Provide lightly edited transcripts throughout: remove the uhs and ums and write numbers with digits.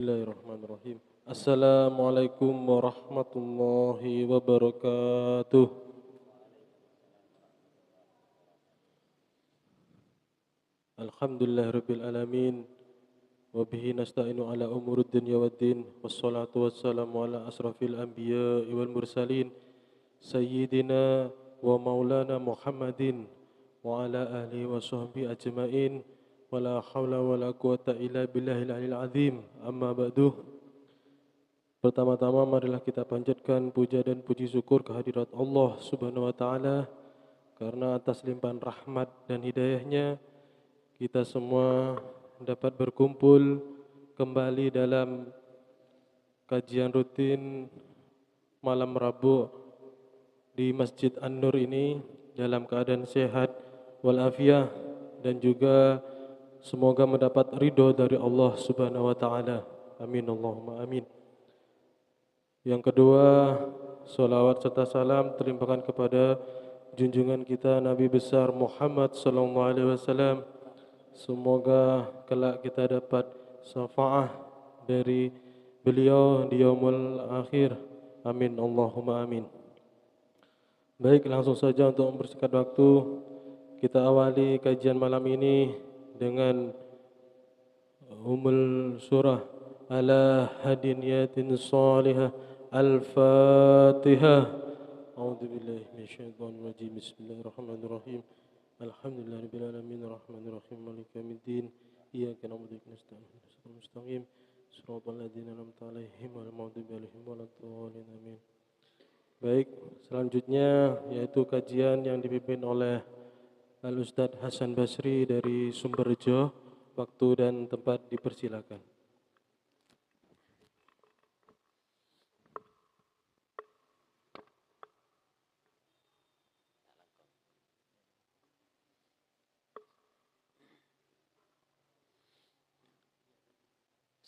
Bismillahirrahmanirrahim. Assalamualaikum warahmatullahi wabarakatuh. Alhamdulillahirabbil alamin wa bihi nasta'inu ala umurid dunya waddin wassalatu wassalamu ala asrafil anbiya'i wal mursalin sayyidina wa maulana Muhammadin wa ala alihi wa sahbihi ajmain wala haula wala quwata illa billahil aliyil azim. Amma ba'du. Pertama-tama marilah kita panjatkan puja dan puji syukur kehadirat Allah Subhanahu wa taala karena atas limpahan rahmat dan hidayahnya kita semua dapat berkumpul kembali dalam kajian rutin malam Rabu di Masjid An-Nur ini dalam keadaan sehat walafiat dan juga semoga mendapat ridho dari Allah Subhanahu wa taala. Amin Allahumma amin. Yang kedua, salawat serta salam terimpakan kepada junjungan kita Nabi besar Muhammad sallallahu alaihi wasallam. Semoga kelak kita dapat syafaat dari beliau di yaumul akhir. Amin Allahumma amin. Baik, langsung saja untuk mempersingkat waktu, kita awali kajian malam ini dengan surah ala hadiniyatin salihah al-fatihah. A'udzubillahi minasyaitonir rajim. Bismillahirrahmanirrahim. Alhamdulillahirabbil alamin arrahmanirrahim maliki yaumiddin iyyaka na'budu wa iyyaka nasta'in ihdinas siratal mustaqim siratal ladzina an'amta 'alaihim ghairil maghdubi 'alaihim waladdallin amin. Baik, selanjutnya yaitu kajian yang dipimpin oleh Al-Ustadz Hasan Basri dari Sumberjo. Waktu dan tempat dipersilakan.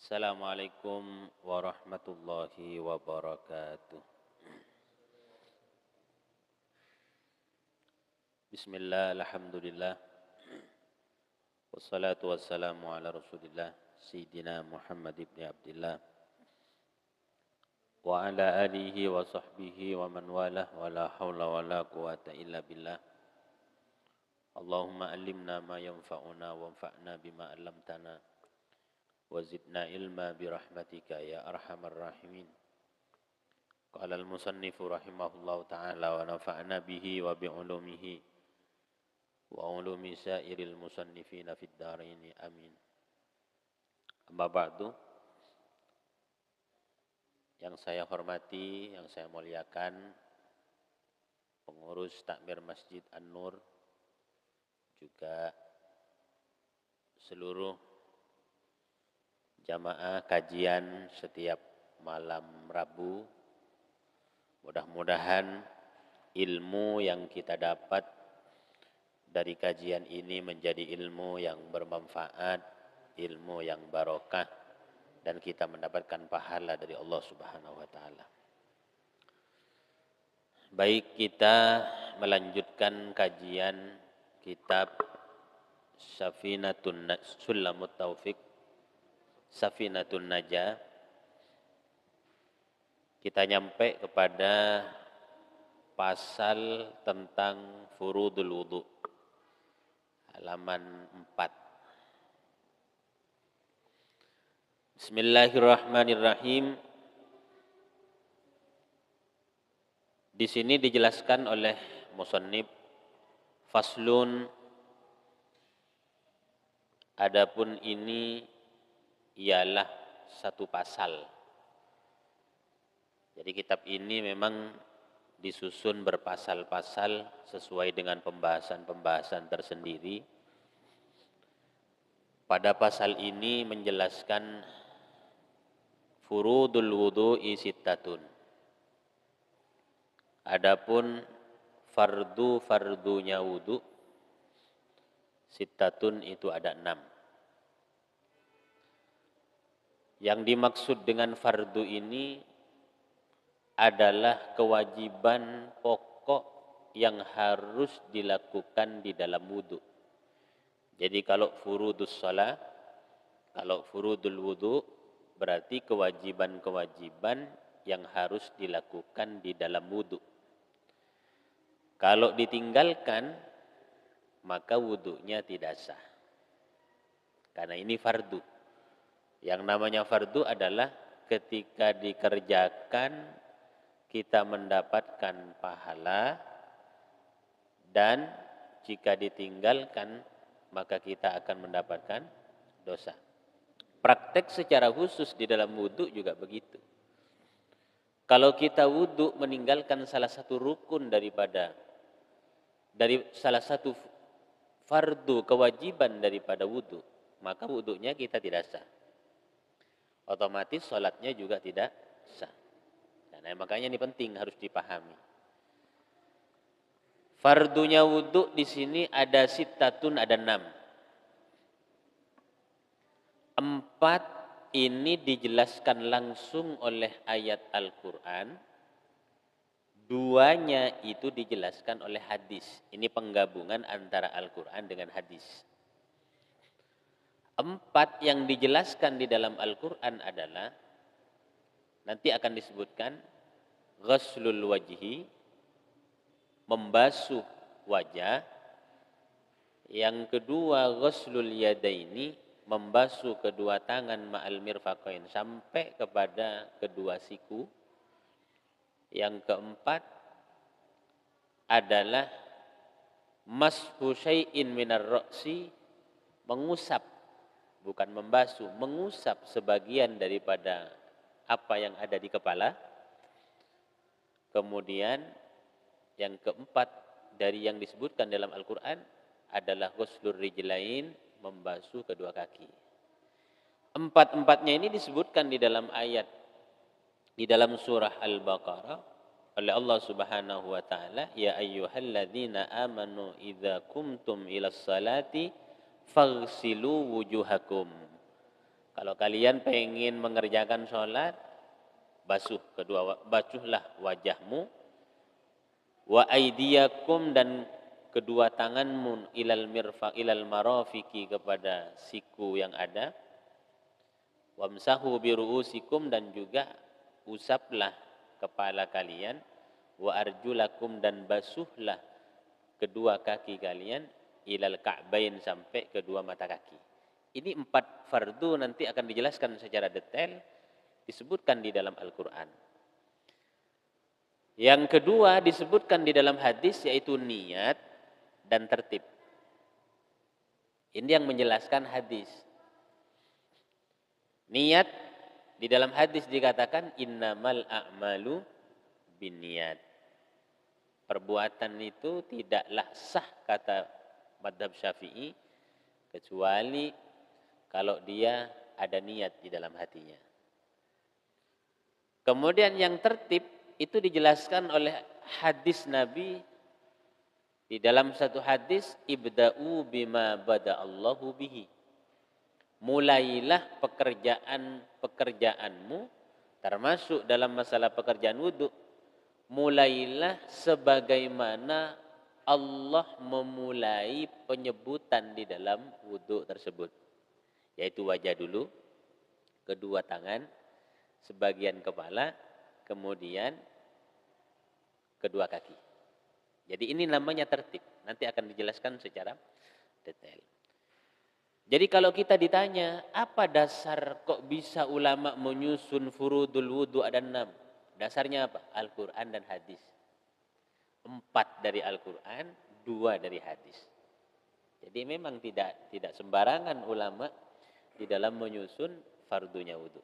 Assalamualaikum warahmatullahi wabarakatuh. Bismillah, alhamdulillah. Wassalatu wassalamu ala rasulillah Sayyidina Muhammad ibn Abdillah wa ala alihi wa sahbihi wa man walah wa la hawla wa la quwata illa billah. Allahumma allimna ma yanfa'una wa anfa'na bima 'allamtana wa zidna ilma birahmatika ya arhamar rahimin. Qala al-musannifu rahimahullahu ta'ala wa nafa'na bihi wa bi'ulumihi wa ulumi sairil musannifina fid dharaini amin. Amma ba'du. Yang saya hormati, yang saya muliakan pengurus takmir Masjid An-Nur, juga seluruh jamaah kajian setiap malam Rabu. Mudah-mudahan ilmu yang kita dapat dari kajian ini menjadi ilmu yang bermanfaat, ilmu yang barokah, dan kita mendapatkan pahala dari Allah Subhanahu wa taala. Baik, kita melanjutkan kajian kitab Sulamut Taufiq, Safinatun Najah. Kita nyampe kepada pasal tentang furudul wudu, halaman 4. Bismillahirrahmanirrahim. Di sini dijelaskan oleh musannif, faslun, adapun ini ialah satu pasal. Jadi kitab ini memang disusun berpasal-pasal sesuai dengan pembahasan-pembahasan tersendiri. Pada pasal ini menjelaskan furudul wudu'i sittatun. Adapun fardunya wudu sittatun itu ada 6. Yang dimaksud dengan fardu ini adalah kewajiban pokok yang harus dilakukan di dalam wudu. Jadi kalau furudus shalah, kalau furudul wudu berarti kewajiban-kewajiban yang harus dilakukan di dalam wudu. Kalau ditinggalkan, maka wudunya tidak sah. Karena ini fardu. Yang namanya fardu adalah ketika dikerjakan kita mendapatkan pahala, dan jika ditinggalkan maka kita akan mendapatkan dosa. Praktek secara khusus di dalam wudu juga begitu. Kalau kita wudu meninggalkan salah satu rukun dari salah satu fardu kewajiban daripada wudu, maka wudunya kita tidak sah. Otomatis sholatnya juga tidak sah. Nah, makanya ini penting, harus dipahami. Fardunya wudu di sini ada sittatun, ada 6. 4 ini dijelaskan langsung oleh ayat Al-Quran. 2-nya itu dijelaskan oleh hadis. Ini penggabungan antara Al-Quran dengan hadis. 4 yang dijelaskan di dalam Al-Quran adalah, nanti akan disebutkan, ghuslul wajhi, membasuh wajah. Yang kedua, ghuslul yadaini, membasuh kedua tangan ma'al mirfaqain, sampai kepada kedua siku. Yang keempat adalah mashu syai'in minar ra'si, mengusap, bukan membasuh, mengusap sebagian daripada apa yang ada di kepala. Kemudian yang keempat dari yang disebutkan dalam Al-Quran adalah ghuslur rijlain, membasuh kedua kaki. 4-4-nya ini disebutkan di dalam ayat, di dalam surah Al-Baqarah oleh Allah Subhanahu wa taala, ya ayyuhalladzina amanu idza qumtum ilas salati faghsilu wujuhakum. Kalau kalian pengen mengerjakan sholat, basuhlah wajahmu, wa aydiyakum, dan kedua tanganmu, ilal marafiki, kepada siku yang ada, wamsahu biruusikum, dan juga usaplah kepala kalian, wa arjulakum, dan basuhlah kedua kaki kalian, ilal ka'bain, sampai kedua mata kaki. Ini 4 fardu nanti akan dijelaskan secara detail, disebutkan di dalam Al-Quran. Yang kedua disebutkan di dalam hadis, yaitu niat dan tertib. Ini yang menjelaskan hadis. Niat di dalam hadis dikatakan innamal a'malu binniyat. Perbuatan itu tidaklah sah, kata madhab Syafi'i, kecuali kalau dia ada niat di dalam hatinya. Kemudian yang tertib itu dijelaskan oleh hadis Nabi. Di dalam satu hadis, ibda'u bima bada'allahu bihi. Mulailah pekerjaanmu, termasuk dalam masalah pekerjaan wudu, mulailah sebagaimana Allah memulai penyebutan di dalam wudu tersebut. Yaitu wajah dulu, kedua tangan, sebagian kepala, kemudian kedua kaki. Jadi ini namanya tertib. Nanti akan dijelaskan secara detail. Jadi kalau kita ditanya, apa dasar kok bisa ulama menyusun furudul wudu ada 6? Dasarnya apa? Al-Quran dan hadis. 4 dari Al-Quran, 2 dari hadis. Jadi memang tidak sembarangan ulama di dalam menyusun fardunya wudu.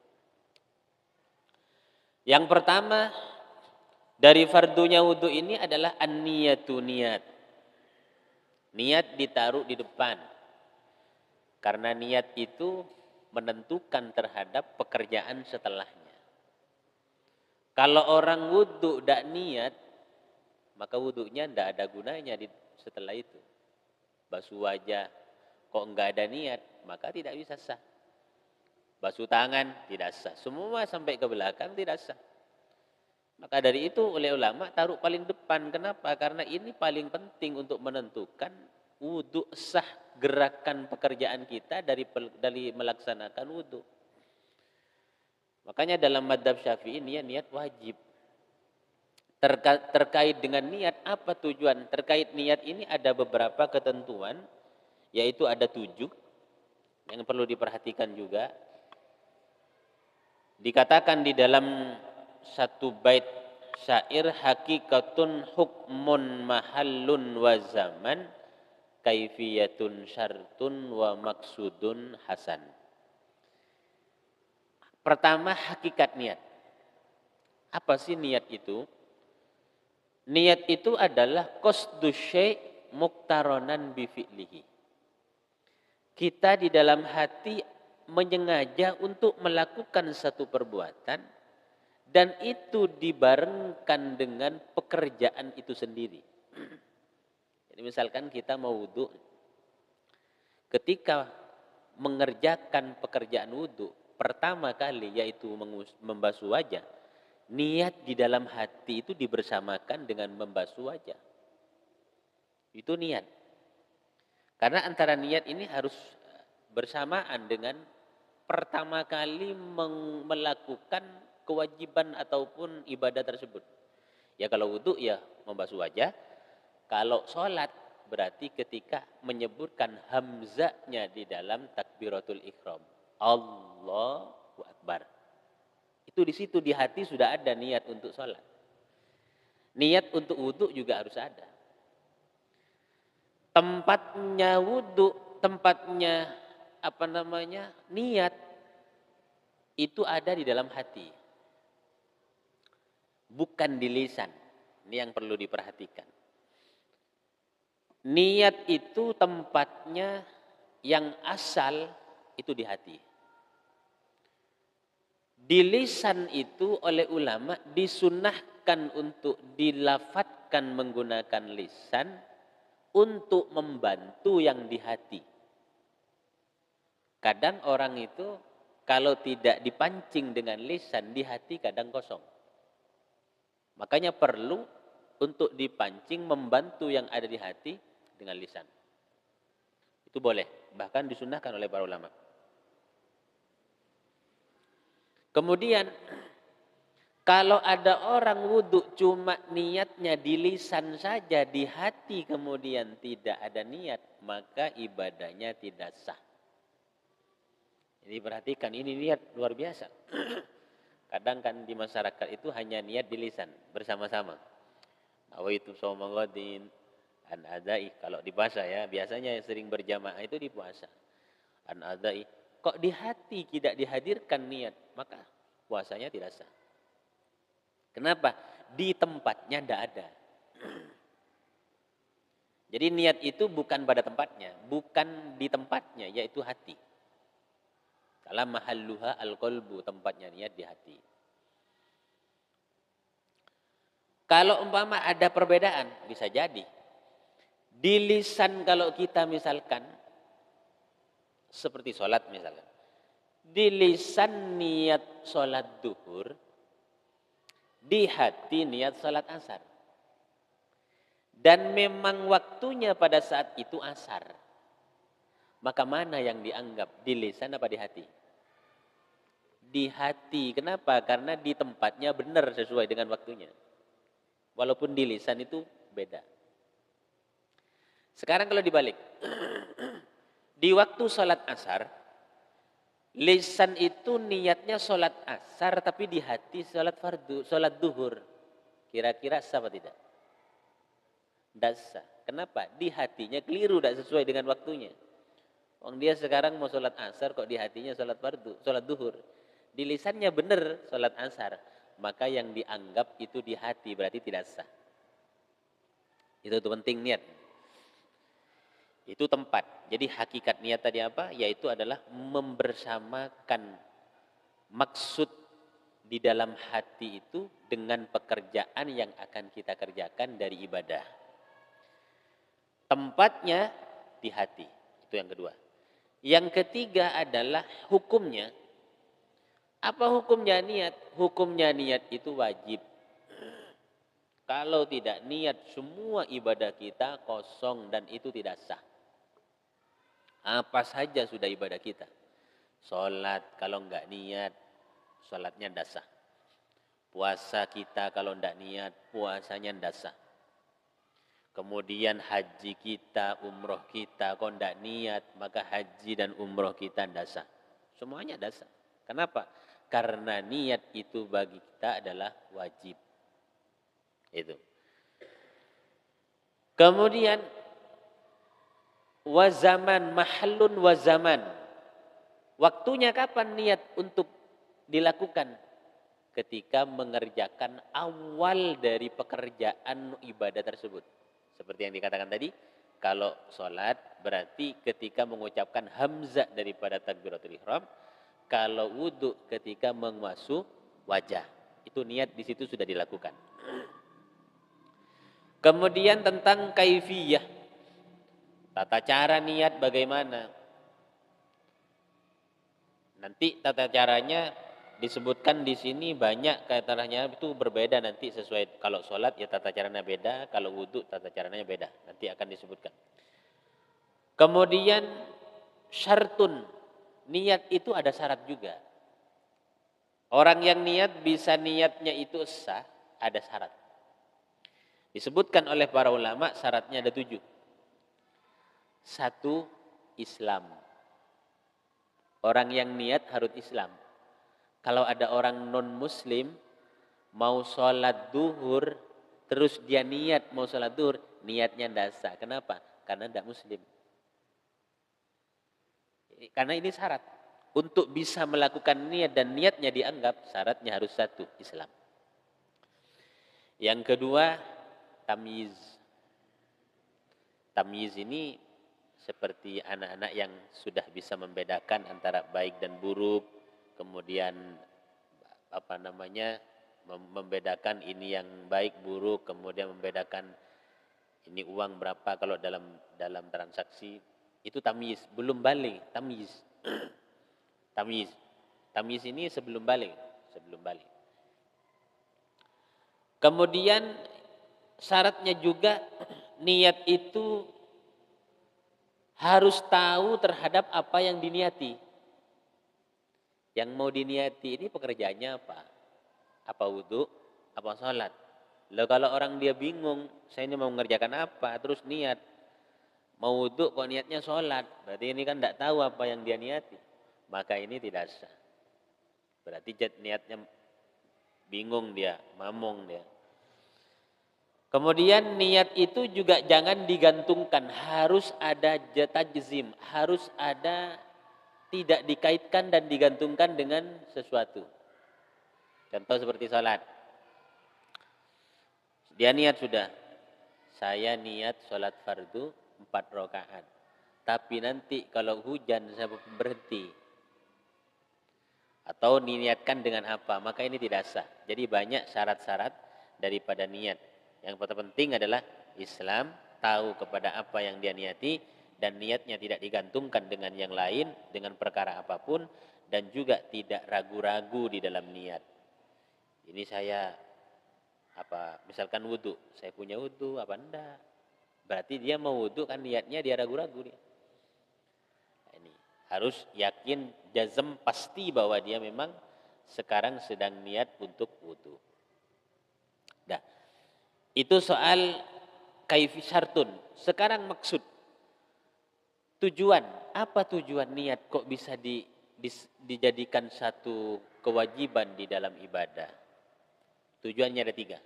Yang pertama dari fardunya wudu ini adalah an-niyatu, niat. Niat ditaruh di depan. Karena niat itu menentukan terhadap pekerjaan setelahnya. Kalau orang wudu tidak niat, maka wudunya tidak ada gunanya setelah itu. Basuh wajah, kok enggak ada niat, maka tidak bisa sah. Basuh tangan, tidak sah. Semua sampai ke belakang tidak sah. Maka dari itu oleh ulama taruh paling depan. Kenapa? Karena ini paling penting untuk menentukan wudu sah, gerakan pekerjaan kita dari melaksanakan wudu. Makanya dalam madhab Syafi'i niat wajib. Terkait dengan niat, apa tujuan? Terkait niat ini ada beberapa ketentuan, yaitu ada 7 yang perlu diperhatikan juga. Dikatakan di dalam satu bait syair, hakikatun hukmun mahallun wa zaman, kaifiyatun syartun wa maksudun hasan. Pertama, hakikat niat. Apa sih niat itu? Niat itu adalah qasdu syai' muqtaronan bi fi'lihi. Kita di dalam hati menyengaja untuk melakukan satu perbuatan dan itu dibarengkan dengan pekerjaan itu sendiri. Jadi misalkan kita mau wudu, ketika mengerjakan pekerjaan wudu pertama kali yaitu membasuh wajah, niat di dalam hati itu dibersamakan dengan membasuh wajah. Itu niat. Karena antara niat ini harus bersamaan dengan pertama kali melakukan kewajiban ataupun ibadah tersebut. Ya kalau wudu ya membasuh wajah. Kalau sholat berarti ketika menyebutkan hamzahnya di dalam takbiratul ihram. Allahu Akbar. Itu di situ di hati sudah ada niat untuk sholat. Niat untuk wudu juga harus ada. Tempatnya wudu, tempatnya niat itu ada di dalam hati. Bukan di lisan. Ini yang perlu diperhatikan. Niat itu tempatnya yang asal itu di hati. Di lisan itu oleh ulama disunnahkan untuk dilafatkan menggunakan lisan untuk membantu yang di hati. Kadang orang itu kalau tidak dipancing dengan lisan di hati kadang kosong. Makanya perlu untuk dipancing membantu yang ada di hati dengan lisan. Itu boleh, bahkan disunnahkan oleh para ulama. Kemudian kalau ada orang wudhu cuma niatnya di lisan saja, di hati kemudian tidak ada niat, maka ibadahnya tidak sah. Jadi perhatikan, ini niat luar biasa. Kadang kan di masyarakat itu hanya niat di lisan bersama-sama. Nawaitu shauma ghadin an adai. Kalau di puasa ya, biasanya yang sering berjamaah itu di puasa. An adai. Kok di hati tidak dihadirkan niat, maka puasanya tidak sah. Kenapa? Di tempatnya tidak ada. Jadi niat itu bukan pada tempatnya, bukan di tempatnya, yaitu hati. Kalau mahalluha al-qalbu, tempatnya niat di hati. Kalau umpama ada perbedaan, bisa jadi. Di lisan kalau kita misalkan, seperti sholat misalkan. Di lisan niat sholat duhur, di hati niat sholat asar. Dan memang waktunya pada saat itu asar. Maka mana yang dianggap, di lisan apa di hati? Di hati. Kenapa? Karena di tempatnya benar sesuai dengan waktunya. Walaupun di lisan itu beda. Sekarang kalau dibalik. Di waktu sholat asar, lisan itu niatnya sholat asar, tapi di hati sholat fardu, sholat duhur. Kira-kira sah apa tidak? Tidak sah. Kenapa? Di hatinya keliru, tidak sesuai dengan waktunya. Dia sekarang mau sholat asar, kok di hatinya sholat fardu, sholat duhur. Di lisannya benar sholat asar, maka yang dianggap itu di hati, berarti tidak sah. Itu penting niat. Itu tempat. Jadi hakikat niat tadi apa? Yaitu adalah membersamakan maksud di dalam hati itu dengan pekerjaan yang akan kita kerjakan dari ibadah. Tempatnya di hati. Itu yang kedua. Yang ketiga adalah hukumnya. Apa hukumnya niat? Hukumnya niat itu wajib. Kalau tidak niat, semua ibadah kita kosong dan itu tidak sah. Apa saja sudah ibadah kita. Sholat kalau enggak niat, sholatnya tidak sah. Puasa kita kalau tidak niat, puasanya tidak sah. Kemudian haji kita, umroh kita, kalau tidak niat, maka haji dan umroh kita tidak sah. Semuanya tidak sah. Kenapa? Karena niat itu bagi kita adalah wajib. Itu. Kemudian wazaman, mahallun wazaman. Waktunya kapan niat untuk dilakukan? Ketika mengerjakan awal dari pekerjaan ibadah tersebut. Seperti yang dikatakan tadi, kalau sholat berarti ketika mengucapkan hamzah daripada takbiratul ihram, kalau wudhu ketika membasuh wajah. Itu niat di situ sudah dilakukan. Kemudian tentang kaifiyah. Tata cara niat bagaimana? Nanti tata caranya disebutkan di sini banyak, katanya itu berbeda nanti sesuai. Kalau sholat ya tata caranya beda, kalau wudhu tata caranya beda. Nanti akan disebutkan. Kemudian syartun, niat itu ada syarat juga. Orang yang niat bisa niatnya itu sah, ada syarat. Disebutkan oleh para ulama syaratnya ada 7. 1, Islam. Orang yang niat harus Islam. Kalau ada orang non-muslim mau sholat duhur, terus dia niat mau sholat duhur, niatnya tidak sah. Kenapa? Karena tidak muslim. Karena ini syarat. Untuk bisa melakukan niat dan niatnya dianggap, syaratnya harus 1, Islam. Yang kedua, tamyiz. Tamyiz ini seperti anak-anak yang sudah bisa membedakan antara baik dan buruk, kemudian membedakan ini yang baik buruk, kemudian membedakan ini uang berapa kalau dalam transaksi, itu tamyiz, belum balik, tamyiz. Tamyiz ini sebelum balik. Kemudian syaratnya juga niat itu harus tahu terhadap apa yang diniati. Yang mau diniati ini pekerjaannya apa? Apa wudhu? Apa sholat? Lalu kalau orang dia bingung, saya ini mau mengerjakan apa? Terus niat. Mau wudhu kok niatnya sholat. Berarti ini kan tidak tahu apa yang dia niati. Maka ini tidak sah. Berarti niatnya bingung dia, mamong dia. Kemudian niat itu juga jangan digantungkan, harus ada tajzim, harus ada, tidak dikaitkan dan digantungkan dengan sesuatu. Contoh seperti salat. Dia niat sudah, saya niat salat fardu 4 rakaat. Tapi nanti kalau hujan saya berhenti. Atau diniatkan dengan apa, maka ini tidak sah. Jadi banyak syarat-syarat daripada niat. Yang penting adalah Islam, tahu kepada apa yang dia niati, dan niatnya tidak digantungkan dengan yang lain, dengan perkara apapun, dan juga tidak ragu-ragu di dalam niat. Ini saya, misalkan wudhu, saya punya wudhu, apa enggak? Berarti dia mau wudhu kan niatnya dia ragu-ragu dia. Nah, ini harus yakin, jazm, pasti bahwa dia memang sekarang sedang niat untuk wudhu. Dah. Itu soal kaifi syartun. Sekarang maksud. Tujuan. Apa tujuan niat kok bisa dijadikan satu kewajiban di dalam ibadah? Tujuannya ada 3.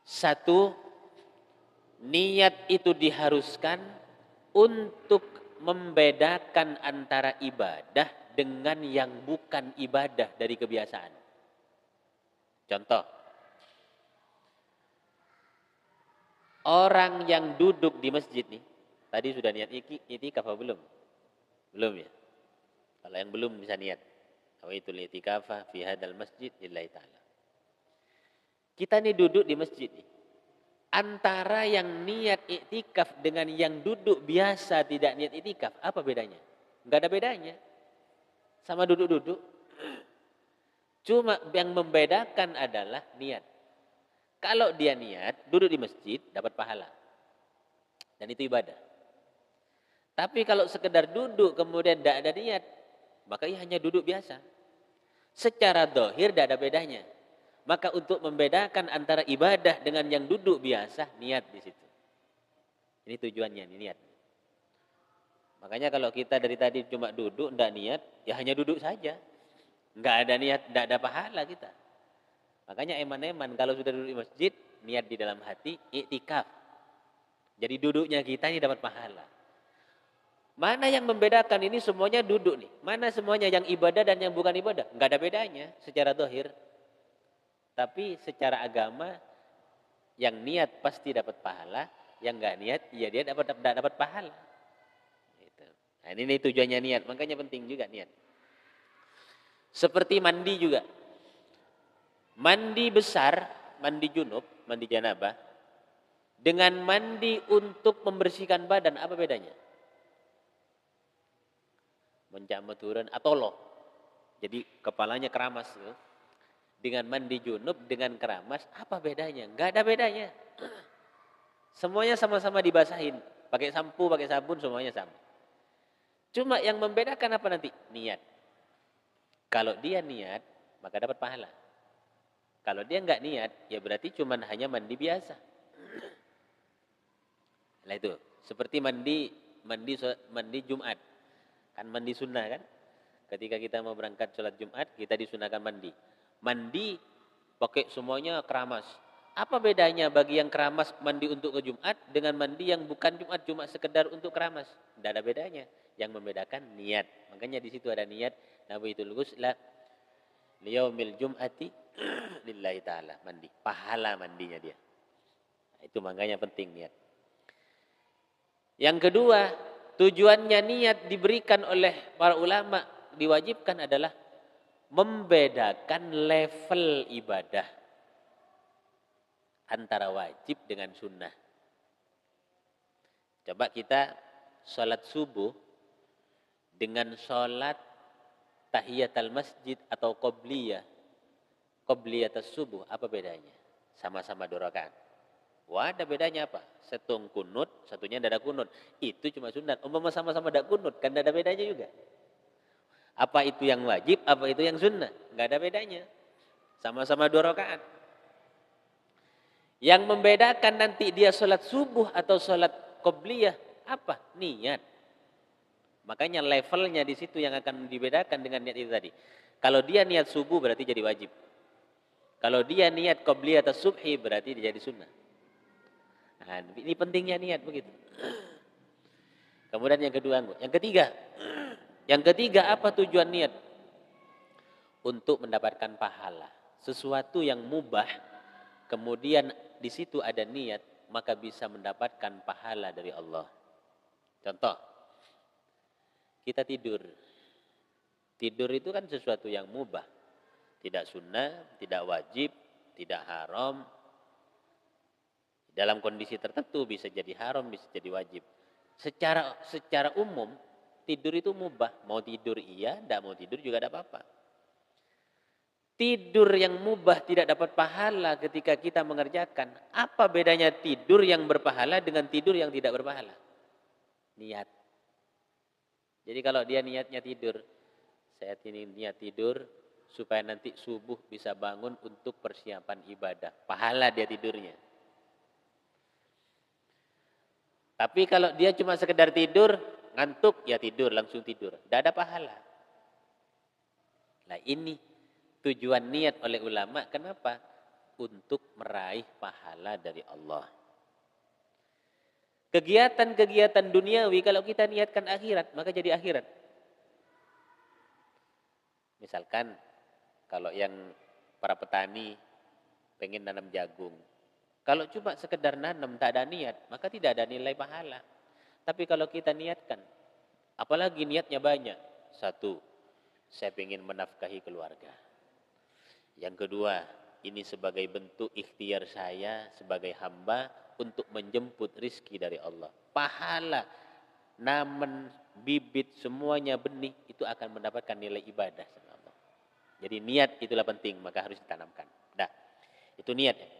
1, niat itu diharuskan untuk membedakan antara ibadah dengan yang bukan ibadah dari kebiasaan. Contoh. Orang yang duduk di masjid nih, tadi sudah niat itikaf apa belum? Belum ya? Kalau yang belum bisa niat. Awaitul itikafa fi hadal masjid lillahi ta'ala. Kita nih duduk di masjid nih. Antara yang niat iktikaf dengan yang duduk biasa tidak niat iktikaf, apa bedanya? Enggak ada bedanya. Sama duduk-duduk. Cuma yang membedakan adalah niat. Kalau dia niat, duduk di masjid, dapat pahala. Dan itu ibadah. Tapi kalau sekedar duduk, kemudian tidak ada niat, maka ia hanya duduk biasa. Secara dohir tidak ada bedanya. Maka untuk membedakan antara ibadah dengan yang duduk biasa, niat di situ. Ini tujuannya, ini niat. Makanya kalau kita dari tadi cuma duduk, tidak niat, ya hanya duduk saja. Enggak ada niat, tidak ada pahala kita. Makanya eman-eman kalau sudah duduk di masjid, niat di dalam hati, iktikaf. Jadi duduknya kita ini dapat pahala. Mana yang membedakan ini semuanya duduk nih. Mana semuanya yang ibadah dan yang bukan ibadah. Enggak ada bedanya secara dohir. Tapi secara agama, yang niat pasti dapat pahala. Yang enggak niat, ya dia dapat pahala. Gitu. Nah, ini tujuannya niat. Makanya penting juga niat. Seperti mandi juga. Mandi besar, mandi junub, mandi janabah. Dengan mandi untuk membersihkan badan, apa bedanya? Menjamah turun atau loh. Jadi kepalanya keramas. Dengan mandi junub, dengan keramas, apa bedanya? Enggak ada bedanya. Semuanya sama-sama dibasahin. Pakai sampo, pakai sabun, semuanya sama. Cuma yang membedakan apa nanti? Niat. Kalau dia niat, maka dapat pahala. Kalau dia enggak niat, ya berarti cuma hanya mandi biasa. Nah itu, seperti mandi Jumat. Kan mandi sunnah kan? Ketika kita mau berangkat sholat Jumat, kita disunahkan mandi. Mandi pakai semuanya keramas. Apa bedanya bagi yang keramas mandi untuk ke Jumat dengan mandi yang bukan Jumat cuma sekedar untuk keramas? Tidak ada bedanya. Yang membedakan niat. Makanya di situ ada niat. Nawaitul ghusla liyaumil jum'ati lillahi ta'ala. Mandi. Pahala mandinya dia. Itu makanya penting niat. Yang kedua, tujuannya niat diberikan oleh para ulama diwajibkan adalah membedakan level ibadah antara wajib dengan sunnah. Coba kita sholat subuh dengan sholat tahiyatul masjid atau qobliyatus subuh, apa bedanya? Sama-sama 2 rakaat. Wah, ada bedanya apa? Satu kunut, satunya tidak ada kunut. Itu cuma sunat. Umpama sama-sama tidak kunut, kan tidak ada bedanya juga. Apa itu yang wajib, apa itu yang sunnah? Enggak ada bedanya. Sama-sama 2 rakaat. Yang membedakan nanti dia sholat subuh atau sholat qobliyah, apa? Niat. Makanya levelnya di situ yang akan dibedakan dengan niat itu tadi. Kalau dia niat subuh berarti jadi wajib. Kalau dia niat qobliyah atau subhi berarti dia jadi sunnah. Nah, ini pentingnya niat begitu. Kemudian yang kedua, yang ketiga. Yang ketiga apa tujuan niat? Untuk mendapatkan pahala. Sesuatu yang mubah, kemudian di situ ada niat, maka bisa mendapatkan pahala dari Allah. Contoh, kita tidur. Tidur itu kan sesuatu yang mubah. Tidak sunnah, tidak wajib, tidak haram. Dalam kondisi tertentu bisa jadi haram, bisa jadi wajib. Secara umum, tidur itu mubah. Mau tidur iya, tidak mau tidur juga tidak apa-apa. Tidur yang mubah tidak dapat pahala ketika kita mengerjakan. Apa bedanya tidur yang berpahala dengan tidur yang tidak berpahala? Niat. Jadi kalau dia niatnya tidur, saya ini niat tidur supaya nanti subuh bisa bangun untuk persiapan ibadah. Pahala dia tidurnya. Tapi kalau dia cuma sekedar tidur, ngantuk, ya tidur, langsung tidur. Tidak ada pahala. Nah ini tujuan niat oleh ulama, kenapa? Untuk meraih pahala dari Allah. Kegiatan-kegiatan duniawi kalau kita niatkan akhirat, maka jadi akhirat. Misalkan kalau yang para petani pengen nanam jagung. Kalau cuma sekedar nanam tak ada niat, maka tidak ada nilai pahala. Tapi kalau kita niatkan, apalagi niatnya banyak. 1, saya pengen menafkahi keluarga. Yang kedua, ini sebagai bentuk ikhtiar saya sebagai hamba untuk menjemput rizki dari Allah. Pahala, namen, bibit, semuanya benih itu akan mendapatkan nilai ibadah sama Allah. Jadi niat itulah penting, maka harus ditanamkan. Dah, itu niatnya.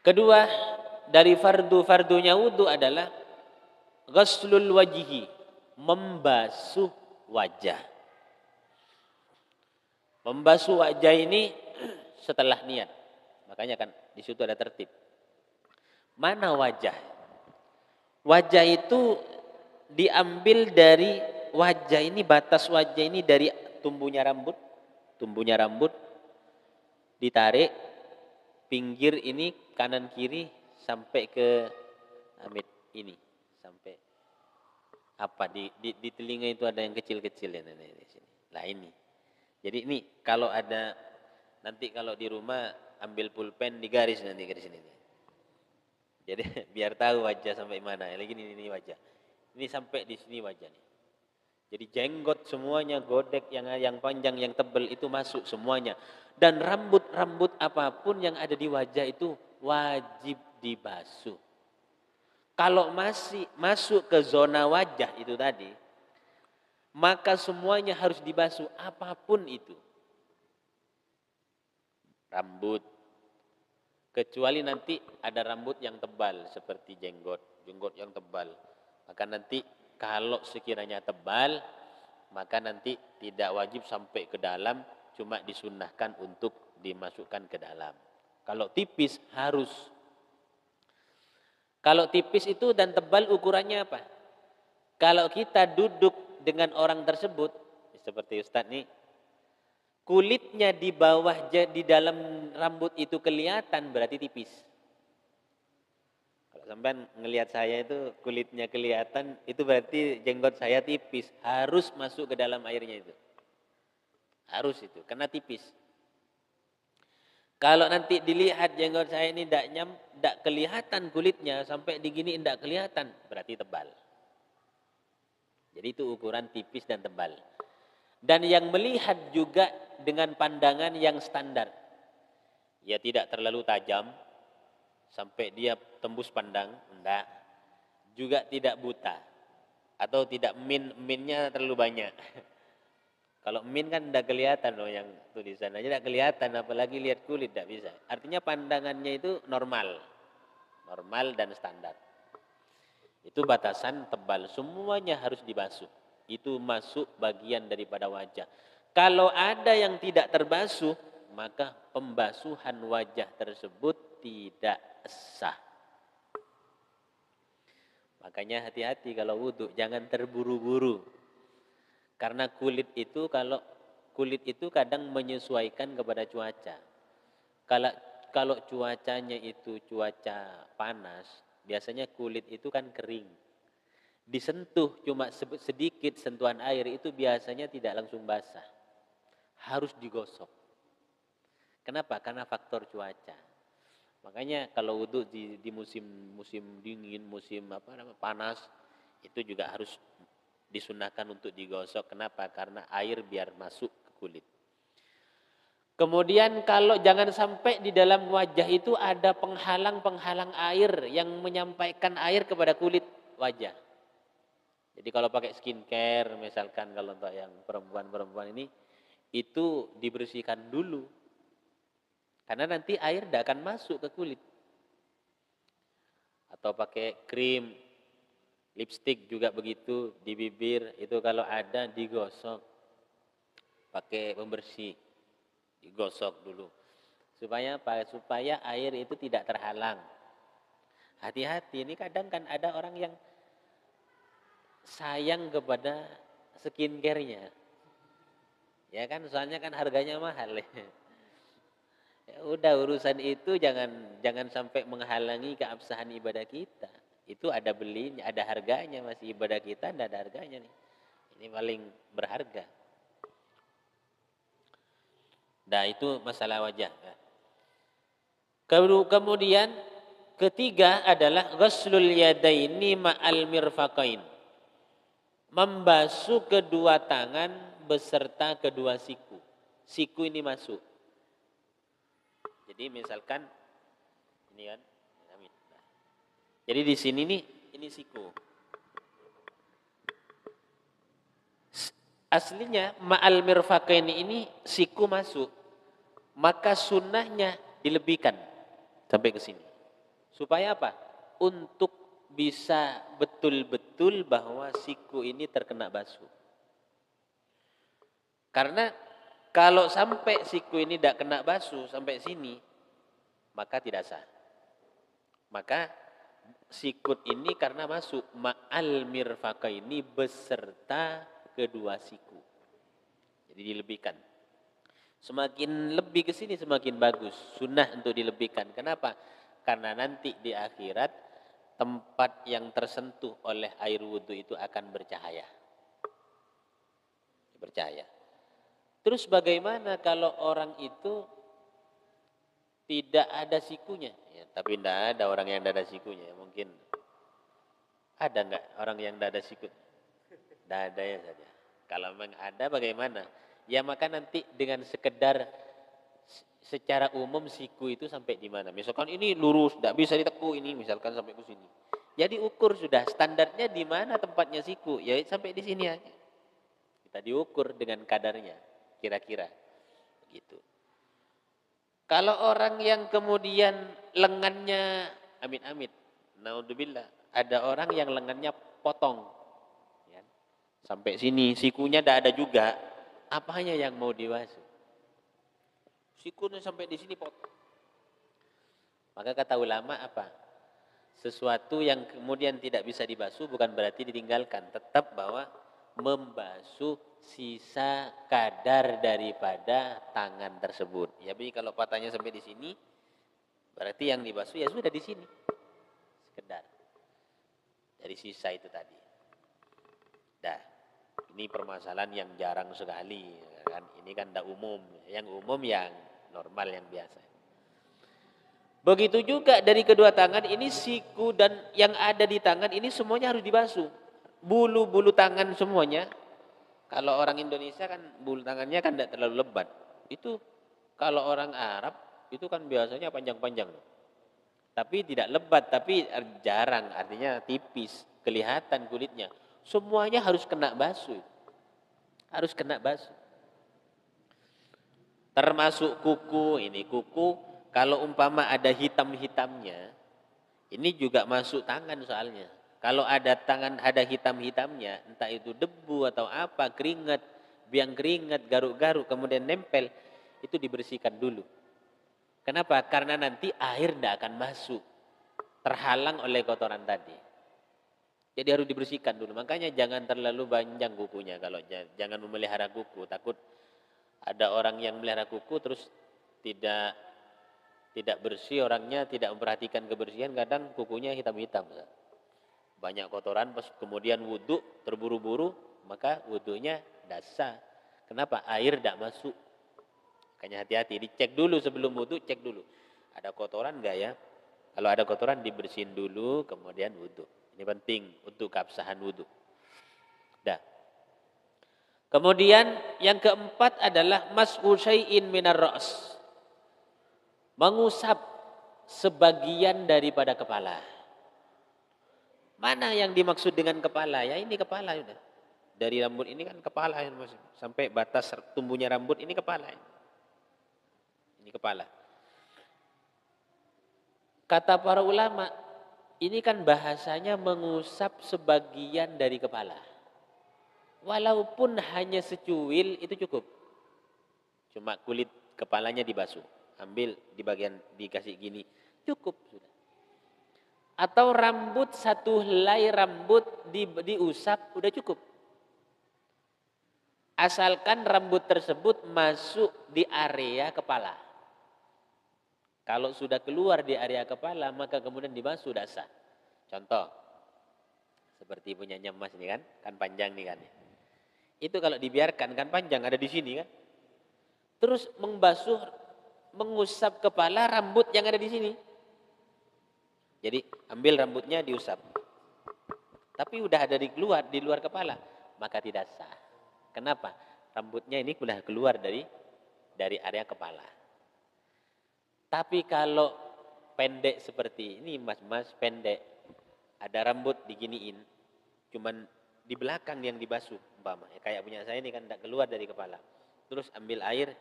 Kedua, dari fardu-fardunya wudu adalah ghuslul wajhi, membasuh wajah. Membasuh wajah ini setelah niat. Makanya kan di situ ada tertib. Mana wajah? Wajah itu diambil dari wajah ini, batas wajah ini dari tumbuhnya rambut ditarik pinggir ini kanan kiri sampai ke amit ini, sampai apa di telinga itu ada yang kecil-kecil ya di sini. Lah ini. Jadi ini kalau ada nanti kalau di rumah ambil pulpen digaris nanti ke sini. Jadi biar tahu wajah sampai mana. Lagi ini wajah. Ini sampai di sini wajah nih. Jadi jenggot semuanya, godek yang panjang, yang tebal itu masuk semuanya. Dan rambut apapun yang ada di wajah itu wajib dibasuh. Kalau masih masuk ke zona wajah itu tadi, maka semuanya harus dibasuh apapun itu. Rambut. Kecuali nanti ada rambut yang tebal seperti jenggot yang tebal. Maka nanti kalau sekiranya tebal, maka nanti tidak wajib sampai ke dalam, cuma disunnahkan untuk dimasukkan ke dalam. Kalau tipis harus. Kalau tipis itu dan tebal ukurannya apa? Kalau kita duduk dengan orang tersebut, seperti Ustadz nih, kulitnya di bawah, di dalam rambut itu kelihatan berarti tipis. Kalau sampean ngelihat saya itu kulitnya kelihatan, itu berarti jenggot saya tipis. Harus masuk ke dalam airnya itu. Harus itu, karena tipis. Kalau nanti dilihat jenggot saya ini tidak kelihatan kulitnya, sampai digini tidak kelihatan, berarti tebal. Jadi itu ukuran tipis dan tebal. Dan yang melihat juga dengan pandangan yang standar. Ya tidak terlalu tajam, sampai dia tembus pandang, enggak. Juga tidak buta. Atau tidak minnya terlalu banyak. Kalau min kan tidak kelihatan loh yang tulisannya, tidak kelihatan, apalagi lihat kulit tidak bisa. Artinya pandangannya itu normal dan standar. Itu batasan tebal, semuanya harus dibasuh. Itu masuk bagian daripada wajah. Kalau ada yang tidak terbasuh, maka pembasuhan wajah tersebut tidak sah. Makanya hati-hati kalau wudhu, jangan terburu-buru. Karena kulit itu kadang menyesuaikan kepada cuaca. Kalau cuacanya itu cuaca panas, biasanya kulit itu kan kering. Disentuh cuma sedikit sentuhan air itu biasanya tidak langsung basah. Harus digosok. Kenapa? Karena faktor cuaca. Makanya kalau wudhu di musim dingin, panas, itu juga harus disunahkan untuk digosok. Kenapa? Karena air biar masuk ke kulit. Kemudian kalau jangan sampai di dalam wajah itu ada penghalang air yang menyampaikan air kepada kulit wajah. Jadi kalau pakai skincare, misalkan kalau untuk yang perempuan ini, itu dibersihkan dulu. Karena nanti air tidak akan masuk ke kulit. Atau pakai krim, lipstik juga begitu, di bibir itu kalau ada digosok. Pakai pembersih, digosok dulu. Supaya apa? Supaya air itu tidak terhalang. Hati-hati, ini kadang kan ada orang yang sayang kepada skincare-nya. Ya kan, soalnya kan harganya mahal. Ya udah, urusan itu jangan sampai menghalangi keabsahan ibadah kita. Itu ada belinya, ada harganya, masih ibadah kita tidak ada harganya nih. Ini paling berharga. Nah, itu masalah wajah. Kemudian ketiga adalah ghuslul yadaini ma'al mirfaqain. Membasuh kedua tangan beserta kedua siku. Siku ini masuk. Jadi misalkan ini kan, jadi di sini nih, ini siku. Aslinya ma'al mirfaqain ini siku masuk. Maka sunnahnya dilebihkan sampai ke sini. Supaya apa? Untuk bisa betul-betul bahwa siku ini terkena basuh. Karena Kalau sampai siku ini tidak kena basuh sampai sini, maka tidak sah. Maka sikut ini karena masuk ma'al mirfaqaini beserta kedua siku. Jadi dilebihkan. Semakin lebih ke sini semakin bagus. Sunnah untuk dilebihkan. Kenapa? Karena nanti di akhirat tempat yang tersentuh oleh air wudhu itu akan bercahaya. Bercahaya. Terus bagaimana kalau orang itu tidak ada sikunya? Ya, tapi tidak ada orang yang tidak ada sikunya. Mungkin ada enggak orang yang tidak ada siku? Tidak ada ya saja. Kalau memang ada bagaimana? Ya maka nanti dengan sekedar secara umum siku itu sampai di mana? Misalkan ini lurus, tidak bisa ditekuk ini, misalkan sampai ke sini. Jadi ukur sudah standarnya di mana tempatnya siku? Ya sampai di sini aja. Kita diukur dengan kadarnya. Kira-kira gitu. Kalau orang yang kemudian lengannya amit-amit, naudzubillah, ada orang yang lengannya potong, ya, sampai sini, sikunya tidak ada juga, apanya yang mau dibasuh? Sikunya sampai di sini potong. Maka kata ulama apa? Sesuatu yang kemudian tidak bisa dibasuh bukan berarti ditinggalkan, tetap bahwa membasuh sisa kadar daripada tangan tersebut. Ya, jadi kalau patahnya sampai di sini, berarti yang dibasuh ya sudah di sini, sekedar dari sisa itu tadi. Dah, ini permasalahan yang jarang sekali, kan? Ini kan tidak umum. Yang umum yang normal, yang biasa. Begitu juga dari kedua tangan ini siku dan yang ada di tangan ini semuanya harus dibasuh. Bulu-bulu tangan semuanya. Kalau orang Indonesia kan bulu tangannya kan tidak terlalu lebat. Itu kalau orang Arab itu kan biasanya panjang-panjang. Tapi tidak lebat, tapi jarang, artinya tipis, kelihatan kulitnya. Semuanya harus kena basuh. Harus kena basuh. Termasuk kuku, ini kuku kalau umpama ada hitam-hitamnya, ini juga masuk tangan soalnya. Kalau ada tangan ada hitam-hitamnya, entah itu debu atau apa, keringat, biang keringat, garuk-garuk, kemudian nempel, itu dibersihkan dulu. Kenapa? Karena nanti air tidak akan masuk, terhalang oleh kotoran tadi. Jadi harus dibersihkan dulu. Makanya jangan terlalu panjang kukunya. Kalau jangan memelihara kuku, takut ada orang yang melihara kuku terus tidak bersih orangnya, tidak memperhatikan kebersihan, kadang kukunya hitam-hitam. Banyak kotoran, pas kemudian wudhu terburu-buru, maka wudhunya tidak sah. Kenapa? Air tidak masuk. Makanya hati-hati, dicek dulu sebelum wudhu, cek dulu. Ada kotoran enggak ya? Kalau ada kotoran dibersihin dulu, kemudian wudhu. Ini penting untuk keabsahan wudhu. Dah. Kemudian yang keempat adalah mas'u syai'in minar ra's. Mengusap sebagian daripada kepala. Mana yang dimaksud dengan kepala? Ya ini kepala sudah. Dari rambut ini kan kepala sampai batas tumbuhnya rambut ini kepala. Ini kepala. Kata para ulama, ini kan bahasanya mengusap sebagian dari kepala. Walaupun hanya secuil itu cukup. Cuma kulit kepalanya dibasuh. Ambil di bagian dikasih gini. Cukup sudah. Atau rambut satu helai rambut diusap udah cukup. Asalkan rambut tersebut masuk di area kepala. Kalau sudah keluar di area kepala maka kemudian dibasuh sudah sah. Contoh seperti punyanya Mas ini kan panjang nih kan. Itu kalau dibiarkan kan panjang ada di sini kan. Terus mengusap kepala rambut yang ada di sini. Jadi ambil rambutnya diusap. Tapi udah ada di luar kepala, maka tidak sah. Kenapa? Rambutnya ini sudah keluar dari area kepala. Tapi kalau pendek seperti ini, mas-mas pendek, ada rambut diginiin, cuman di belakang yang dibasuh, umpama. Kayak punya saya ini kan tidak keluar dari kepala. Terus ambil air,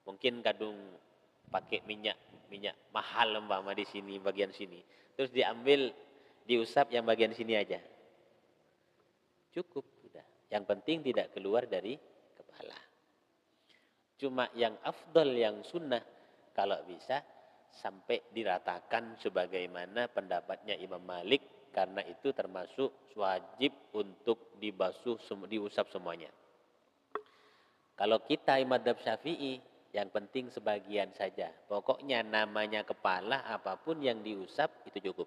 mungkin kadung pakai minyak mahal umpama di sini bagian sini. Terus diambil diusap yang bagian sini aja. Cukup sudah. Yang penting tidak keluar dari kepala. Cuma yang afdal, yang sunnah, kalau bisa sampai diratakan sebagaimana pendapatnya Imam Malik, karena itu termasuk wajib untuk dibasuh, diusap semuanya. Kalau kita madhab Syafi'i, yang penting sebagian saja. Pokoknya namanya kepala, apapun yang diusap itu cukup.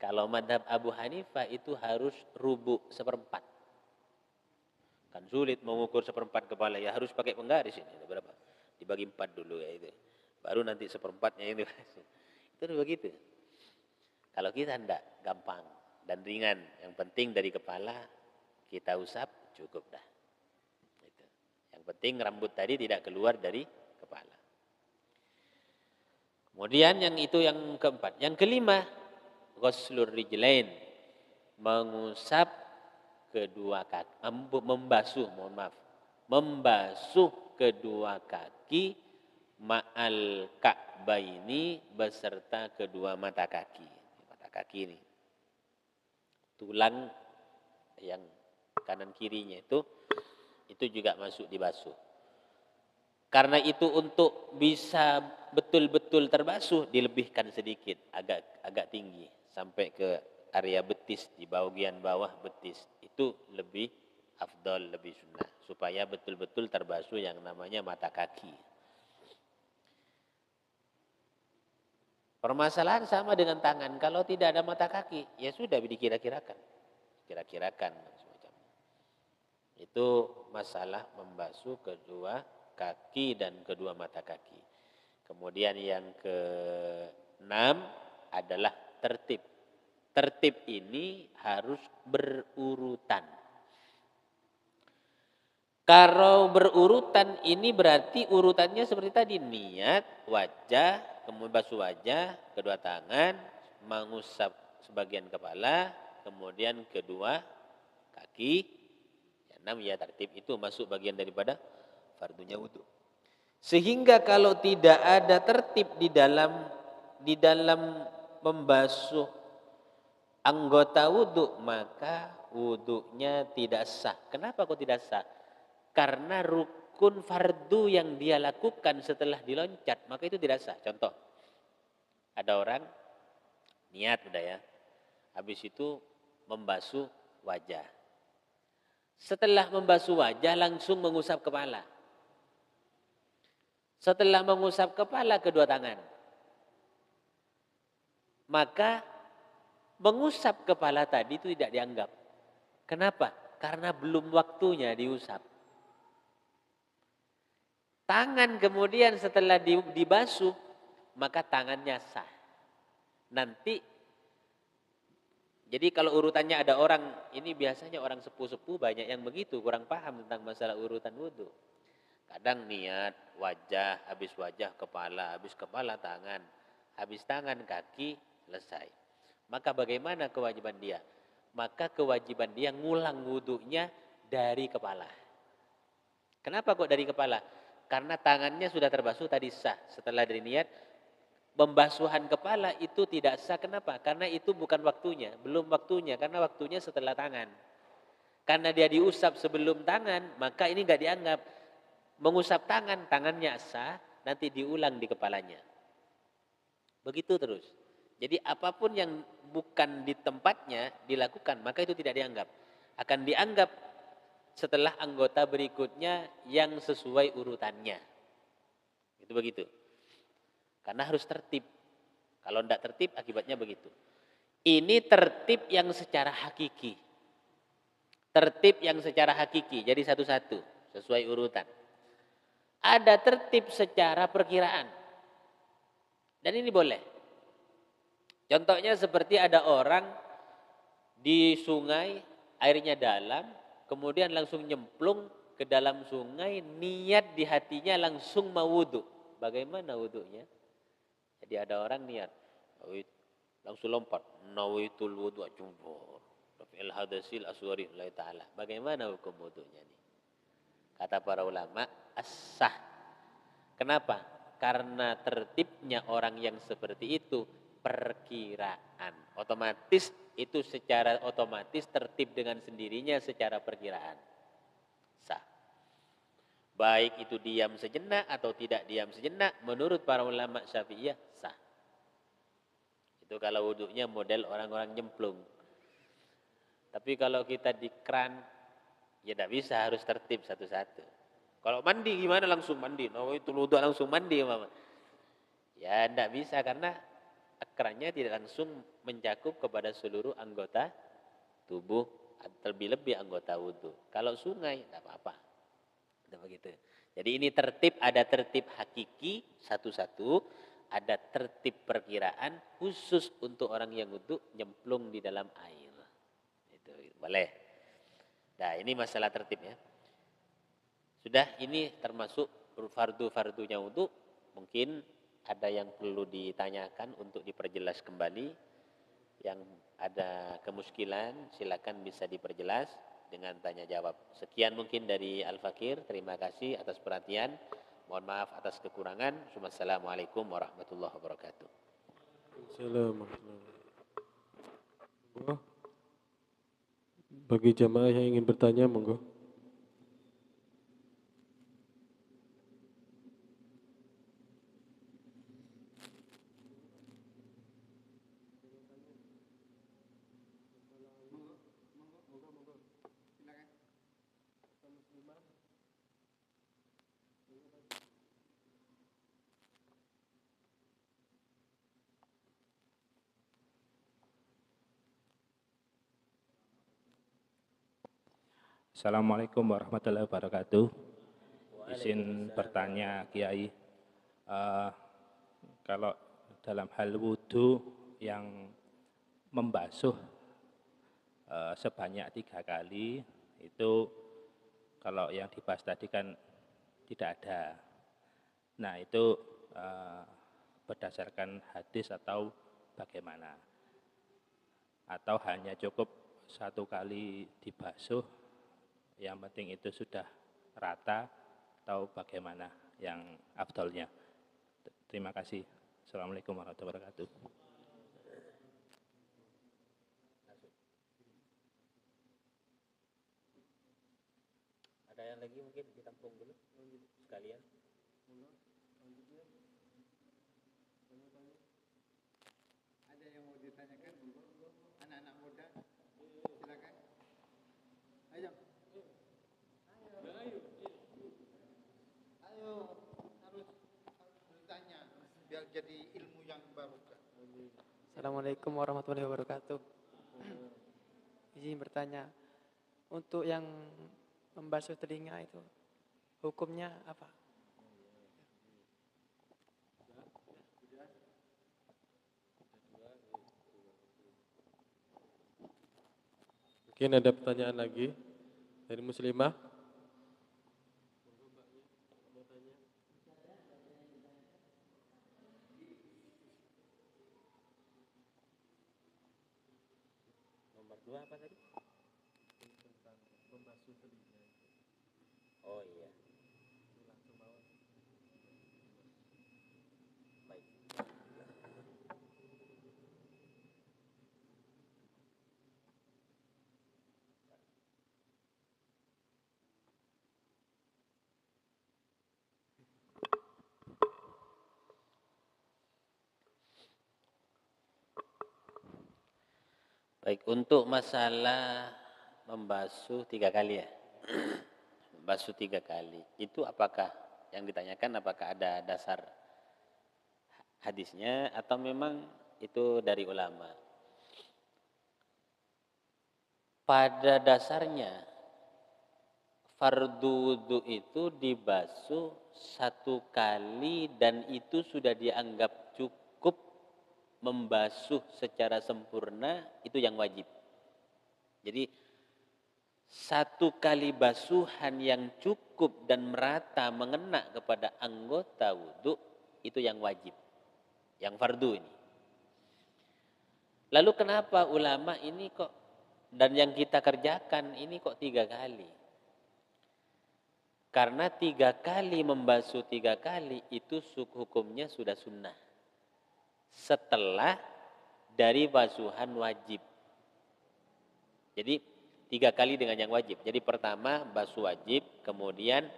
Kalau madhab Abu Hanifah itu harus rubu seperempat. Kan sulit mengukur seperempat kepala, ya harus pakai penggaris ini. Berapa? Dibagi 4 dulu ya itu. Baru nanti seperempatnya ini. Itu begitu. Kalau kita enggak, gampang dan ringan. Yang penting dari kepala kita usap cukup dah. Itu. Yang penting rambut tadi tidak keluar dari kepala. Kemudian yang itu yang keempat. Yang kelima, ghuslur rijlain, mengusap kedua kaki, membasuh kedua kaki ma'al ka'baini, beserta kedua mata kaki. Mata kaki ini, tulang yang kanan kirinya itu juga masuk dibasuh. Karena itu untuk bisa betul-betul terbasuh, dilebihkan sedikit, agak tinggi sampai ke area betis, di bagian bawah betis. Itu lebih afdal, lebih sunnah, supaya betul-betul terbasuh yang namanya mata kaki. Permasalahan sama dengan tangan. Kalau tidak ada mata kaki, ya sudah dikira-kirakan. Kira-kirakan semacam. Itu masalah membasuh kedua kaki dan kedua mata kaki. Kemudian yang keenam adalah tertib. Tertib ini harus berurutan. Kalau berurutan ini berarti urutannya seperti tadi, niat, wajah, kemudian basuh wajah, kedua tangan, mengusap sebagian kepala, kemudian kedua kaki. Yang enam ya tertib itu masuk bagian daripada fardunya wudu. Sehingga kalau tidak ada tertib di dalam membasuh anggota wudu, maka wudunya tidak sah. Kenapa kok tidak sah? Karena rukun fardu yang dia lakukan setelah diloncat, maka itu tidak sah. Contoh, ada orang niat udah ya, habis itu membasuh wajah. Setelah membasuh wajah langsung mengusap kepala. Setelah mengusap kepala kedua tangan, maka mengusap kepala tadi itu tidak dianggap. Kenapa? Karena belum waktunya diusap. Tangan kemudian setelah dibasuh, maka tangannya sah. Nanti, jadi kalau urutannya ada orang, ini biasanya orang sepuh-sepuh banyak yang begitu, kurang paham tentang masalah urutan wudu. Kadang niat, wajah, habis wajah kepala, habis kepala tangan, habis tangan kaki, selesai. Maka bagaimana kewajiban dia? Maka kewajiban dia ngulang wudunya dari kepala. Kenapa kok dari kepala? Karena tangannya sudah terbasuh tadi sah. Setelah dari niat, pembasuhan kepala itu tidak sah. Kenapa? Karena itu bukan waktunya, belum waktunya. Karena waktunya setelah tangan. Karena dia diusap sebelum tangan, maka ini nggak dianggap. Mengusap tangan, tangannya sah, nanti diulang di kepalanya. Begitu terus. Jadi apapun yang bukan di tempatnya dilakukan, maka itu tidak dianggap. Akan dianggap setelah anggota berikutnya yang sesuai urutannya. Itu begitu. Karena harus tertib. Kalau tidak tertib akibatnya begitu. Ini tertib yang secara hakiki. Tertib yang secara hakiki. Jadi satu-satu sesuai urutan. Ada tertib secara perkiraan. Dan ini boleh. Contohnya seperti ada orang di sungai, airnya dalam, kemudian langsung nyemplung ke dalam sungai, niat di hatinya langsung mau wudu. Bagaimana wudunya? Jadi ada orang niat, langsung lompat, nawaitul wudu jumbur, rafil hadasil aswari lillahi ta'ala. Bagaimana hukum wudunya nih? Kata para ulama, as-sah. Kenapa? Karena tertibnya orang yang seperti itu perkiraan. Otomatis itu secara otomatis tertib dengan sendirinya secara perkiraan. Sah. baik itu diam sejenak atau tidak diam sejenak, menurut para ulama Syafi'iyah sah. Itu kalau wudhunya model orang-orang nyemplung. Tapi kalau kita di keran, ya tidak bisa, harus tertib satu-satu. Kalau mandi gimana langsung mandi? Oh itu wudhu langsung mandi, Mama. Ya tidak bisa karena kerannya tidak langsung mencakup kepada seluruh anggota tubuh, terlebih-lebih anggota wudhu. Kalau sungai tidak apa-apa. Tidak begitu. Jadi ini tertib, ada tertib hakiki satu-satu, ada tertib perkiraan khusus untuk orang yang wudhu nyemplung di dalam air. Itu boleh. Nah ini masalah tertib ya. Sudah, ini termasuk fardu-fardunya wudhu. Mungkin ada yang perlu ditanyakan untuk diperjelas kembali. Yang ada kemuskilan silakan bisa diperjelas dengan tanya jawab. Sekian mungkin dari Al-Fakir. Terima kasih atas perhatian. Mohon maaf atas kekurangan. Wassalamualaikum warahmatullahi wabarakatuh. Assalamualaikum. Bagi jamaah yang ingin bertanya, monggo. Assalamualaikum warahmatullahi wabarakatuh. Izin bertanya Kiai, kalau dalam hal wudhu yang membasuh sebanyak 3 kali, itu kalau yang dibahas tadi kan tidak ada. Nah itu berdasarkan hadis atau bagaimana? Atau hanya cukup 1 kali dibasuh, yang penting itu sudah rata, atau bagaimana yang afdolnya? Terima kasih. Assalamualaikum warahmatullahi wabarakatuh. Ada yang lagi mungkin ditampung dulu sekalian. Ada yang mau ditanyakan? Anak-anak muda, silakan. Ayo. Ayo, harus bertanya biar jadi ilmu yang barokah. Assalamualaikum warahmatullahi wabarakatuh. Izin bertanya, untuk yang membasuh telinga itu hukumnya apa? Mungkin ada pertanyaan lagi dari Muslimah. Nomor 2 apa tadi? Oh iya. Baik. Baik, untuk masalah membasuh 3 kali ya. Membasuh 3 kali. Itu apakah yang ditanyakan, apakah ada dasar hadisnya atau memang itu dari ulama? Pada dasarnya fardu wudu itu dibasuh 1 kali dan itu sudah dianggap cukup membasuh secara sempurna, itu yang wajib. Jadi 1 kali basuhan yang cukup dan merata mengena kepada anggota wudu, itu yang wajib, yang fardu ini. Lalu kenapa ulama ini kok, dan yang kita kerjakan ini kok 3 kali? Karena 3 kali membasuh 3 kali itu hukumnya sudah sunnah. Setelah dari basuhan wajib. Jadi 3 kali dengan yang wajib. Jadi pertama basuh wajib, kemudian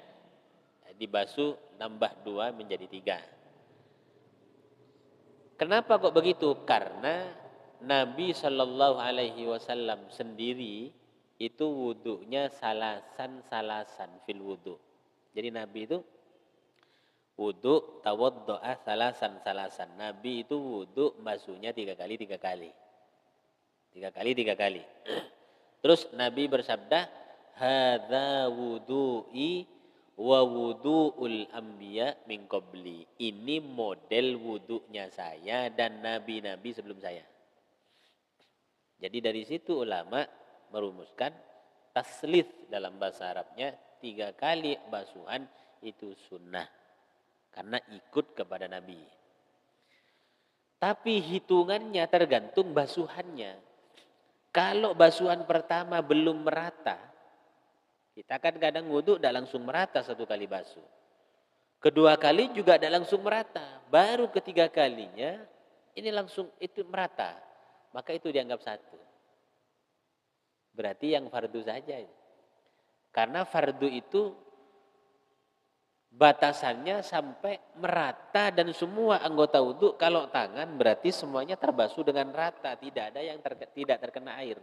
dibasuh nambah 2 menjadi 3. Kenapa kok begitu? Karena Nabi Shallallahu Alaihi Wasallam sendiri itu wudhunya salasan fil wudhu. Jadi Nabi itu wudhu tawaddo'a salasan. Nabi itu wudhu basuhnya 3 kali. 3 kali. Terus Nabi bersabda, hadza wudu'i wa wudu'ul anbiya min qabli. Ini model wudhunya saya dan nabi-nabi sebelum saya. Jadi dari situ ulama merumuskan taslits dalam bahasa Arabnya 3 kali basuhan itu sunnah. Karena ikut kepada Nabi. Tapi hitungannya tergantung basuhannya. Kalau basuhan pertama belum merata, kita kan kadang wudhu tidak langsung merata 1 kali basuh. Kedua kali juga tidak langsung merata. Baru ketiga kalinya ini langsung itu merata. Maka itu dianggap 1. Berarti yang fardu saja. Karena fardu itu batasannya sampai merata dan semua anggota wudhu. Kalau tangan berarti semuanya terbasuh dengan rata. Tidak ada yang tidak terkena air.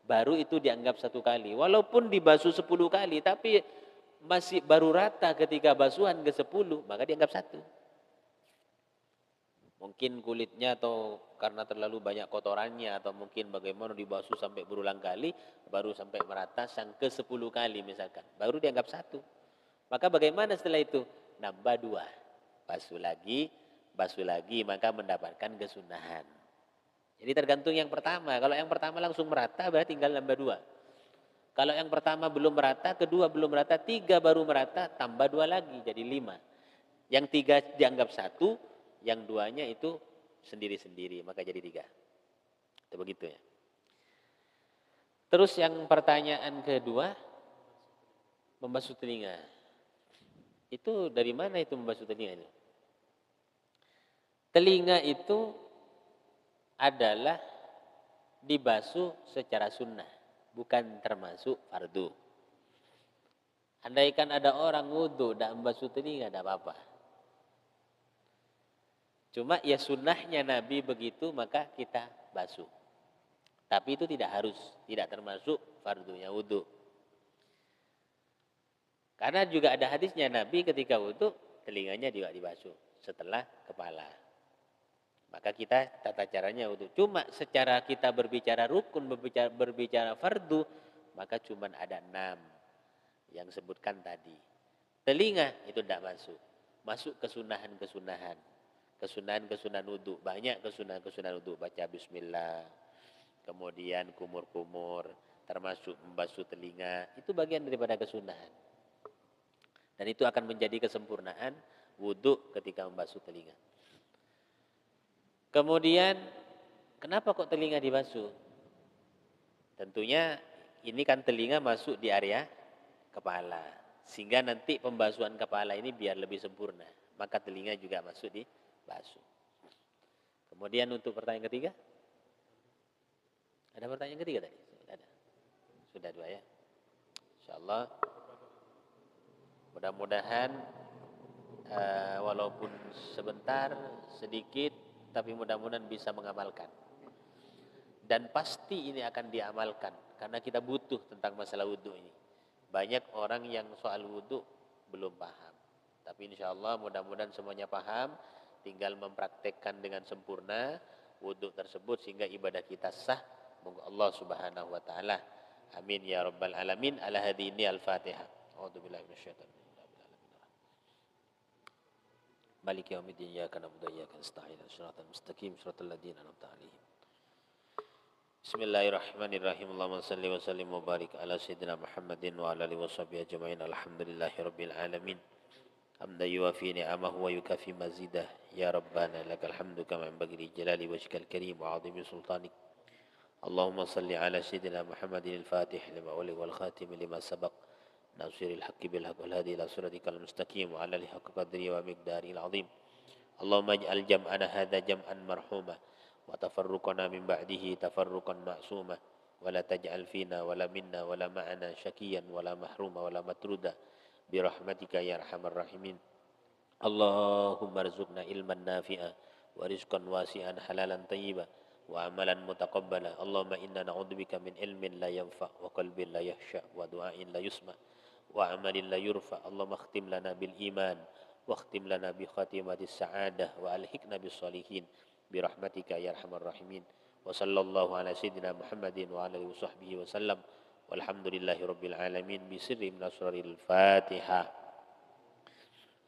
Baru itu dianggap 1 kali. Walaupun dibasuh 10 kali tapi masih baru rata ketika basuhan ke-10, maka dianggap 1. Mungkin kulitnya atau karena terlalu banyak kotorannya atau mungkin bagaimana dibasuh sampai berulang kali baru sampai merata sang ke-10 kali misalkan. Baru dianggap 1. Maka bagaimana setelah itu? Nambah 2. Basuh lagi maka mendapatkan kesunahan. Jadi tergantung yang pertama. Kalau yang pertama langsung merata berarti tinggal nambah 2. Kalau yang pertama belum merata, kedua belum merata, 3 baru merata, tambah 2 lagi jadi 5. Yang 3 dianggap 1. Yang 2-nya itu sendiri-sendiri, maka jadi 3. Itu begitu ya. Terus yang pertanyaan kedua, membasuh telinga. Itu dari mana itu membasuh telinga itu? Telinga itu adalah dibasuh secara sunnah, bukan termasuk fardu. Andaikan ada orang wudhu dan membasuh telinga, tidak apa-apa. Cuma ya sunnahnya Nabi begitu maka kita basuh. Tapi itu tidak harus, tidak termasuk fardunya wudhu. Karena juga ada hadisnya Nabi ketika wudhu telinganya juga dibasuh setelah kepala. Maka kita tata caranya wudhu. Cuma secara kita berbicara rukun, berbicara fardu, maka cuma ada 6 yang sebutkan tadi. Telinga itu tidak masuk. Masuk kesunahan-kesunahan. Kesunahan wudhu, banyak kesunahan wudhu, baca bismillah, kemudian kumur-kumur, termasuk membasuh telinga, itu bagian daripada kesunahan. Dan itu akan menjadi kesempurnaan wudhu ketika membasuh telinga. Kemudian, kenapa kok telinga dibasuh? Tentunya ini kan telinga masuk di area kepala, sehingga nanti pembasuhan kepala ini biar lebih sempurna, maka telinga juga masuk di basuh. Kemudian untuk pertanyaan ketiga, ada pertanyaan ketiga tadi? Sudah 2 ya. Insyaallah mudah-mudahan walaupun sebentar, sedikit, tapi mudah-mudahan bisa mengamalkan. Dan pasti ini akan diamalkan karena kita butuh tentang masalah wudhu ini. Banyak orang yang soal wudhu belum paham. Tapi insyaallah mudah-mudahan semuanya paham. Tinggal mempraktekkan dengan sempurna wudhu tersebut sehingga ibadah kita sah. Moga Allah Subhanahu wa taala. Amin ya rabbal alamin. Ala hadini al-Fatihah. A'udzubillahi minasyaitonir rajim. Maliki yaumiddin, iyyaka na'budu wa iyyaka nasta'in. Shiratal mustaqim, shiratal ladzina an'amta 'alaihim. Bismillahirrahmanirrahim. Allahumma shalli wa sallim wa barik ala sayyidina Muhammadin wa ala alihi washabihi ajmain. Alhamdulillahirabbil alamin. Hamdan yuwafi ni'amahu wa yukafi mazidah. Ya Rabbana lakal hamdu kama yanbaghi li jalali wajhikal karim wa 'azimi sultanik. Allahumma salli ala sayyidina Muhammadin al-Fatih lima ughliqa wal khatim lima sabaq. Nasiril haqqi bil haqq wal hadi ila siratikal mustaqim wa ala alihi haqqa qadri wa miqdaril 'azim. Allahumma ij'al jam'ana hadza jam'an marhuma wa tafarruqana min ba'dihi tafarruqan ma'suma wa la taj'al fina wa la minna wa la ma'ana syakiyan wa la mahruma wa la matruda برحمتك يا أرحم الراحمين اللهم ارزقنا علما نافعا ورزقا واسعا حلالا طيبا وعملا متقبلا اللهم إنا نعوذ بك من علم لا ينفع وقلب لا يخشع ودعاء لا يسمع وعمل لا يرفع اللهم اختم لنا بالإيمان واختم لنا بخاتمة السعادة وألحقنا بالصالحين برحمتك يا أرحم الراحمين وصلى الله على سيدنا محمد وعلى آله وصحبه وسلم والحمد لله رب العالمين بسر من أسرار الفاتحة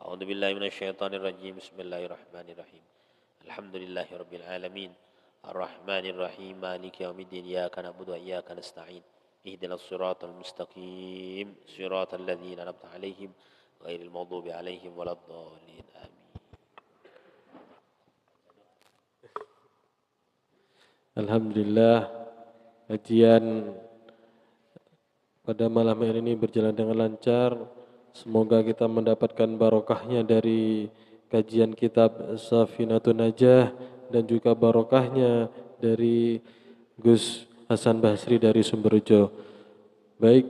أعوذ بالله من الشيطان الرجيم بسم الله الرحمن الرحيم الحمد لله رب العالمين الرحمن الرحيم مالك يوم الدين إياك نعبد وإياك نستعين اهدنا الصراط المستقيم صراط الذين أنعمت عليهم غير المغضوب عليهم ولا الضالين آمين. Alhamdulillah, kajian pada malam hari ini berjalan dengan lancar. Semoga kita mendapatkan barokahnya dari kajian kitab Safinatun Najah dan juga barokahnya dari Gus Hasan Basri dari Sumberjo. Baik,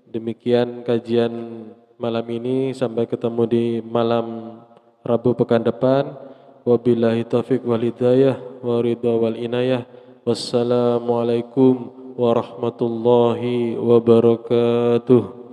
demikian kajian malam ini, sampai ketemu di malam Rabu pekan depan. Wabillahi taufiq wal hidayah wa ridha wal inayah. Wassalamualaikum warahmatullahi wabarakatuh.